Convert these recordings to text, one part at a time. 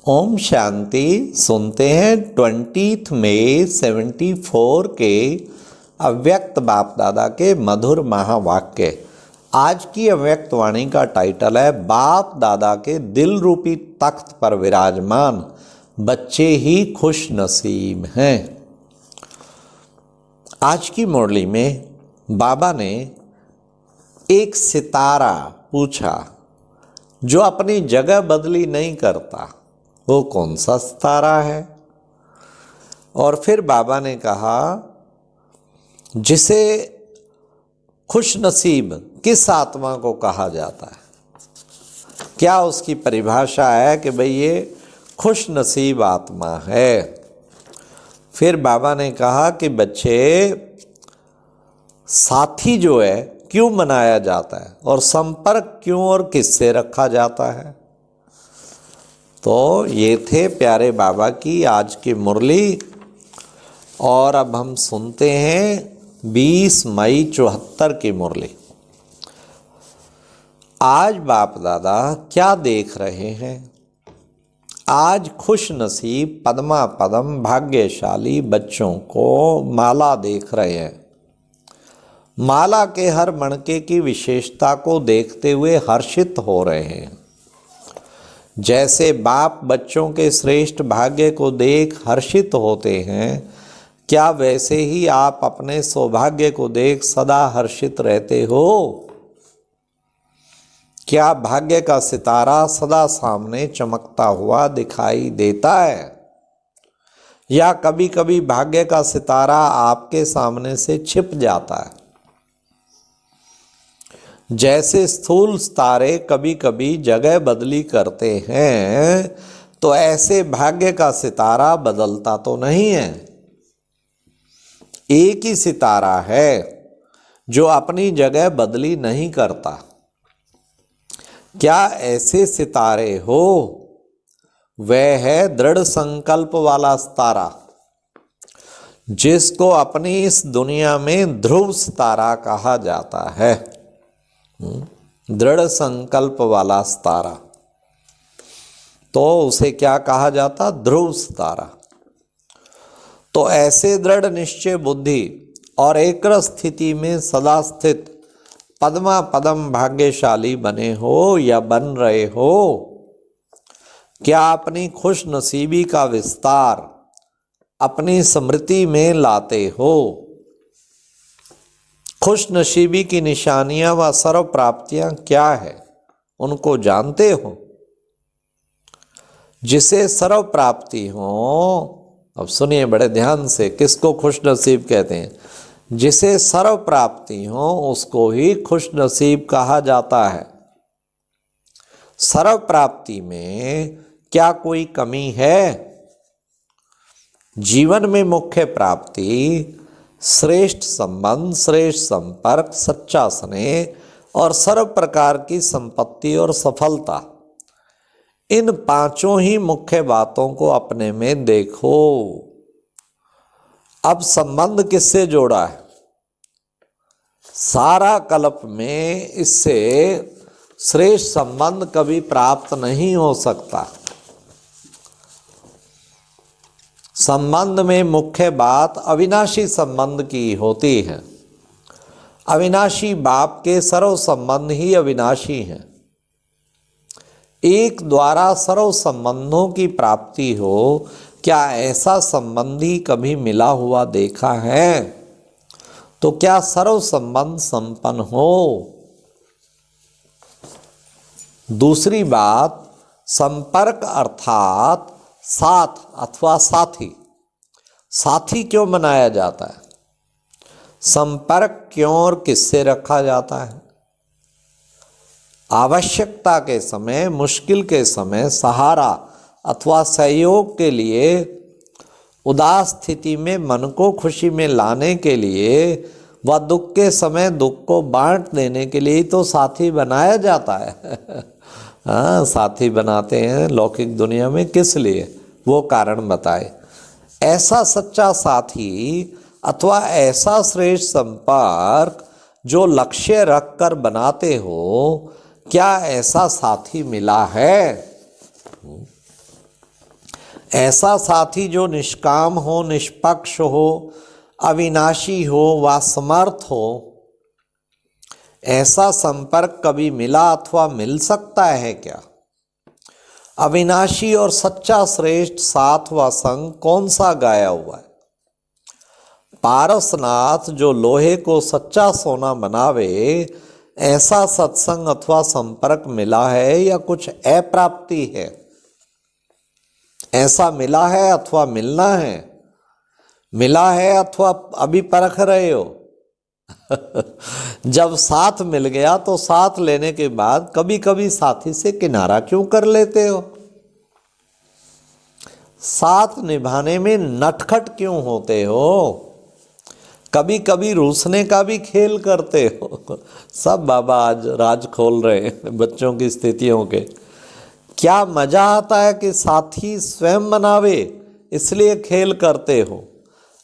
ओम शांति। सुनते हैं 20 मई 74 के अव्यक्त बाप दादा के मधुर महावाक्य। आज की अव्यक्त वाणी का टाइटल है बाप दादा के दिल रूपी तख्त पर विराजमान बच्चे ही खुश नसीब हैं। आज की मुरली में बाबा ने एक सितारा पूछा जो अपनी जगह बदली नहीं करता, वो कौन सा सितारा है। और फिर बाबा ने कहा जिसे खुश नसीब किस आत्मा को कहा जाता है, क्या उसकी परिभाषा है कि भाई ये खुश नसीब आत्मा है। फिर बाबा ने कहा कि बच्चे, साथी जो है क्यों मनाया जाता है और संपर्क क्यों और किससे रखा जाता है। तो ये थे प्यारे बाबा की आज की मुरली। और अब हम सुनते हैं 20 मई 74 की मुरली। आज बाप दादा क्या देख रहे हैं। आज खुश नसीब पद्मा पदम भाग्यशाली बच्चों को माला देख रहे हैं। माला के हर मणके की विशेषता को देखते हुए हर्षित हो रहे हैं। जैसे बाप बच्चों के श्रेष्ठ भाग्य को देख हर्षित होते हैं, क्या वैसे ही आप अपने सौभाग्य को देख सदा हर्षित रहते हो। क्या भाग्य का सितारा सदा सामने चमकता हुआ दिखाई देता है, या कभी कभी भाग्य का सितारा आपके सामने से छिप जाता है। जैसे स्थूल सितारे कभी कभी जगह बदली करते हैं, तो ऐसे भाग्य का सितारा बदलता तो नहीं है। एक ही सितारा है जो अपनी जगह बदली नहीं करता। क्या ऐसे सितारे हो, वह है दृढ़ संकल्प वाला सितारा, जिसको अपनी इस दुनिया में ध्रुव सितारा कहा जाता है। दृढ़ संकल्प वाला सितारा, तो उसे क्या कहा जाता, ध्रुव सितारा। तो ऐसे दृढ़ निश्चय बुद्धि और एकाग्र स्थिति में सदा स्थित पद्मा पदम भाग्यशाली बने हो या बन रहे हो। क्या अपनी खुश नसीबी का विस्तार अपनी स्मृति में लाते हो। खुश नसीबी की निशानियां व सर्व प्राप्तियां क्या है, उनको जानते हो। जिसे सर्व प्राप्ति हो, अब सुनिए बड़े ध्यान से, किसको खुश नसीब कहते हैं। जिसे सर्व प्राप्ति हो उसको ही खुश नसीब कहा जाता है। सर्व प्राप्ति में क्या कोई कमी है। जीवन में मुख्य प्राप्ति श्रेष्ठ संबंध, श्रेष्ठ संपर्क, सच्चा स्नेह और सर्व प्रकार की संपत्ति और सफलता, इन पांचों ही मुख्य बातों को अपने में देखो। अब संबंध किससे जोड़ा है। सारा कल्प में इससे श्रेष्ठ संबंध कभी प्राप्त नहीं हो सकता। संबंध में मुख्य बात अविनाशी संबंध की होती है। अविनाशी बाप के सर्व संबंध ही अविनाशी हैं। एक द्वारा सर्व संबंधों की प्राप्ति हो, क्या ऐसा संबंधी कभी मिला हुआ देखा है। तो क्या सर्व संबंध संपन्न हो। दूसरी बात, संपर्क अर्थात साथ अथवा साथी। साथी क्यों मनाया जाता है, संपर्क क्यों और किससे रखा जाता है। आवश्यकता के समय, मुश्किल के समय सहारा अथवा सहयोग के लिए, उदास स्थिति में मन को खुशी में लाने के लिए व दुख के समय दुख को बांट देने के लिए तो साथी बनाया जाता है। हाँ, साथी बनाते हैं लौकिक दुनिया में, किस लिए, वो कारण बताए। ऐसा सच्चा साथी अथवा ऐसा श्रेष्ठ संपर्क जो लक्ष्य रखकर बनाते हो, क्या ऐसा साथी मिला है। ऐसा साथी जो निष्काम हो, निष्पक्ष हो, अविनाशी हो व समर्थ हो, ऐसा संपर्क कभी मिला अथवा मिल सकता है क्या? अविनाशी और सच्चा श्रेष्ठ साथ व संग कौन सा गाया हुआ है? पारसनाथ जो लोहे को सच्चा सोना बनावे, ऐसा सत्संग अथवा संपर्क मिला है या कुछ अप्राप्ति है? ऐसा मिला है अथवा मिलना है? मिला है अथवा अभी परख रहे हो? जब साथ मिल गया तो साथ लेने के बाद कभी कभी साथी से किनारा क्यों कर लेते हो? साथ निभाने में नटखट क्यों होते हो? कभी कभी रूसने का भी खेल करते हो। सब बाबा आज राज खोल रहे हैं बच्चों की स्थितियों के। क्या मजा आता है कि साथी स्वयं बनावे इसलिए खेल करते हो,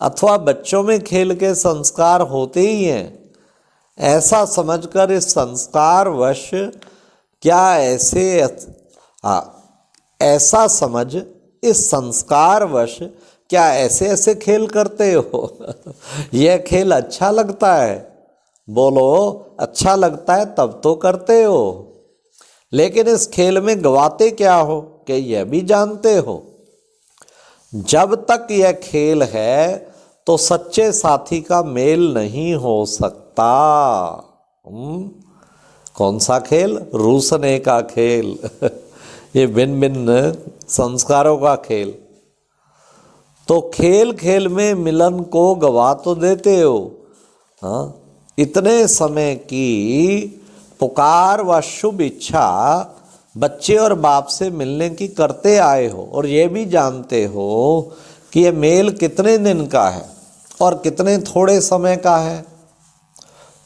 अथवा बच्चों में खेल के संस्कार होते ही हैं, ऐसा समझकर इस संस्कार वश क्या ऐसा समझ इस संस्कार वश क्या ऐसे ऐसे खेल करते हो? यह खेल अच्छा लगता है? बोलो अच्छा लगता है तब तो करते हो। लेकिन इस खेल में गवाते क्या हो कि यह भी जानते हो। जब तक यह खेल है तो सच्चे साथी का मेल नहीं हो सकता। कौन सा खेल? रूसने का खेल। ये भिन्न भिन्न संस्कारों का खेल। तो खेल खेल में मिलन को गवा तो देते हो। हाँ, इतने समय की पुकार व शुभ इच्छा बच्चे और बाप से मिलने की करते आए हो, और ये भी जानते हो कि ये मेल कितने दिन का है और कितने थोड़े समय का है।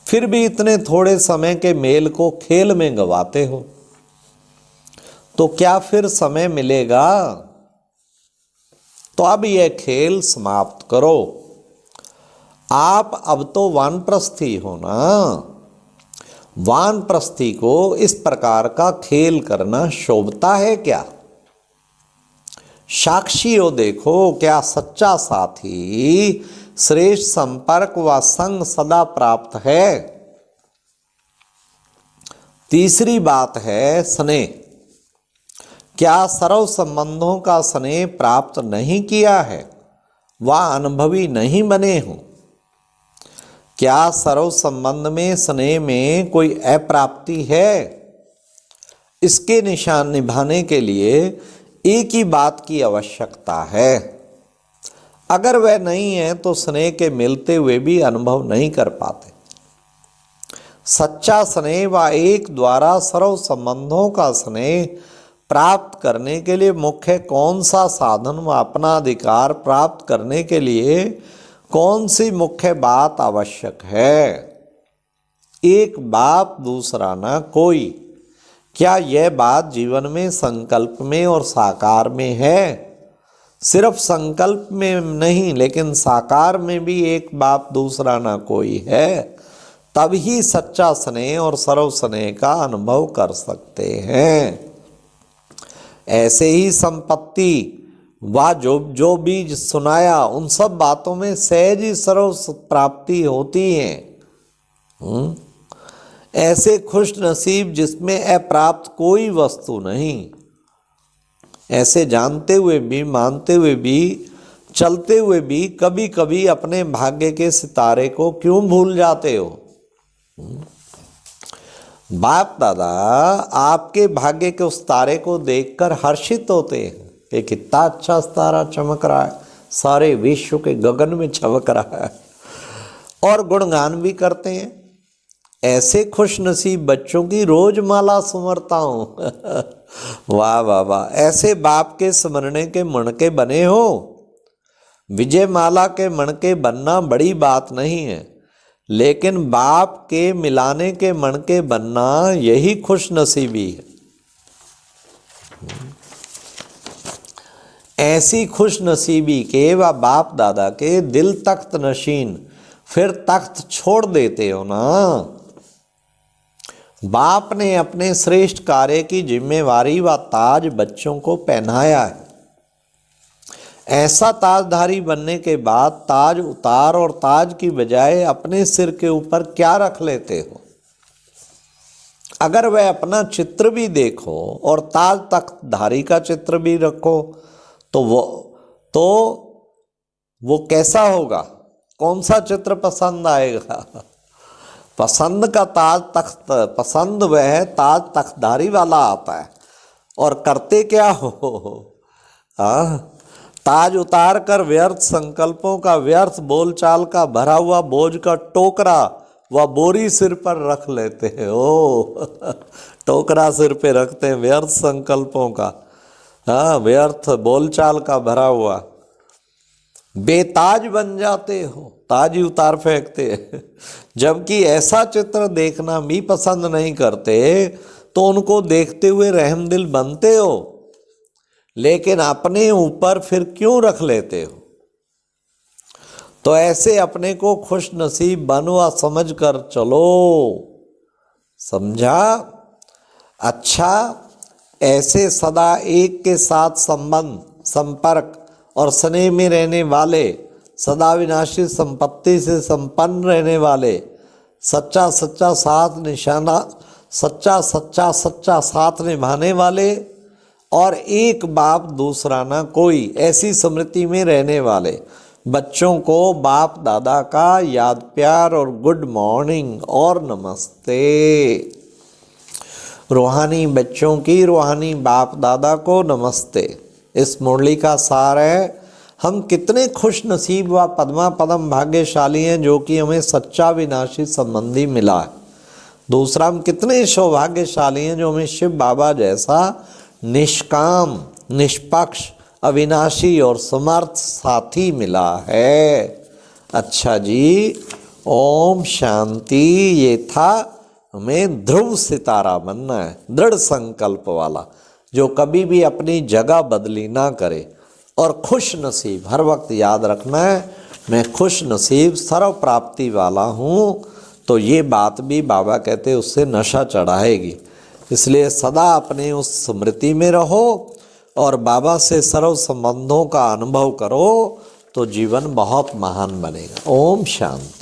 फिर भी इतने थोड़े समय के मेल को खेल में गवाते हो, तो क्या फिर समय मिलेगा? तो अब यह खेल समाप्त करो। आप अब तो वानप्रस्थी हो ना। वानप्रस्थी को इस प्रकार का खेल करना शोभता है क्या? साक्षी हो, देखो क्या सच्चा साथी श्रेष्ठ संपर्क व संग सदा प्राप्त है। तीसरी बात है स्नेह। क्या सर्व संबंधों का स्नेह प्राप्त नहीं किया है व अनुभवी नहीं बने हो? क्या सर्व संबंध में स्नेह में कोई अप्राप्ति है? इसके निशान निभाने के लिए एक ही बात की आवश्यकता है। अगर वह नहीं है तो स्नेह के मिलते हुए भी अनुभव नहीं कर पाते। सच्चा स्नेह व एक द्वारा सर्व संबंधों का स्नेह प्राप्त करने के लिए मुख्य कौन सा साधन व अपना अधिकार प्राप्त करने के लिए कौन सी मुख्य बात आवश्यक है? एक बाप दूसरा न कोई। क्या यह बात जीवन में संकल्प में और साकार में है? सिर्फ संकल्प में नहीं लेकिन साकार में भी एक बाप दूसरा न कोई है। तभी सच्चा स्नेह और सर्व स्नेह का अनुभव कर सकते हैं। ऐसे ही संपत्ति व जो बीज सुनाया उन सब बातों में सहज ही सर्व प्राप्ति होती है। ऐसे खुश नसीब जिसमें अप्राप्त कोई वस्तु नहीं, ऐसे जानते हुए भी, मानते हुए भी, चलते हुए भी कभी कभी अपने भाग्य के सितारे को क्यों भूल जाते हो? बाप दादा आपके भाग्य के उस तारे को देखकर हर्षित होते हैं कि कितना अच्छा तारा चमक रहा है, सारे विश्व के गगन में चमक रहा है, और गुणगान भी करते हैं। ऐसे खुश नसीब बच्चों की रोज माला सुमरता हूँ। वाह वाह वाह। ऐसे बाप के स्मरणे के मणके बने हो। विजय माला के मणके बनना बड़ी बात नहीं है, लेकिन बाप के मिलाने के मणके बनना यही खुश नसीबी है। ऐसी खुश नसीबी के व बाप दादा के दिल तख्त नशीन फिर तख्त छोड़ देते हो ना। बाप ने अपने श्रेष्ठ कार्य की जिम्मेवारी व ताज बच्चों को पहनाया है। ऐसा ताजधारी बनने के बाद ताज उतार और ताज की बजाय अपने सिर के ऊपर क्या रख लेते हो? अगर वह अपना चित्र भी देखो और ताज तख्तधारी का चित्र भी रखो तो वो कैसा होगा? कौन सा चित्र पसंद आएगा? पसंद का ताज तख्त, पसंद वह ताज तख्तधारी वाला आता है। और करते क्या हो? ताज उतार कर व्यर्थ संकल्पों का, व्यर्थ बोलचाल का भरा हुआ बोझ का टोकरा वह बोरी सिर पर रख लेते हैं। ओ टोकरा सिर पे रखते हैं व्यर्थ संकल्पों का, व्यर्थ बोलचाल का भरा हुआ। बेताज बन जाते हो, ताज ही उतार फेंकते हैं। जबकि ऐसा चित्र देखना भी पसंद नहीं करते तो उनको देखते हुए रहमदिल बनते हो, लेकिन अपने ऊपर फिर क्यों रख लेते हो? तो ऐसे अपने को खुश नसीब बनो समझ कर चलो। समझा? अच्छा, ऐसे सदा एक के साथ संबंध, संपर्क और स्नेह में रहने वाले, सदा विनाशी संपत्ति से संपन्न रहने वाले, सच्चा सच्चा साथ निशाना, सच्चा सच्चा सच्चा साथ निभाने वाले और एक बाप दूसरा ना कोई, ऐसी स्मृति में रहने वाले बच्चों को बाप दादा का याद प्यार और गुड मॉर्निंग और नमस्ते। रूहानी बच्चों की रूहानी बाप दादा को नमस्ते। इस मुरली का सार है, हम कितने खुश नसीब व पद्मा पदम भाग्यशाली हैं जो कि हमें सच्चा विनाशी संबंधी मिला है। दूसरा, हम कितने सौभाग्यशाली हैं जो हमें शिव बाबा जैसा निष्काम, निष्पक्ष, अविनाशी और समर्थ साथी मिला है। अच्छा जी, ओम शांति। ये था हमें ध्रुव सितारा बनना है, दृढ़ संकल्प वाला, जो कभी भी अपनी जगह बदली ना करे। और खुश नसीब हर वक्त याद रखना है, मैं खुश नसीब सर्व प्राप्ति वाला हूँ। तो ये बात भी बाबा कहते उससे नशा चढ़ाएगी। इसलिए सदा अपने उस स्मृति में रहो और बाबा से सर्व संबंधों का अनुभव करो, तो जीवन बहुत महान बनेगा। ओम शांति।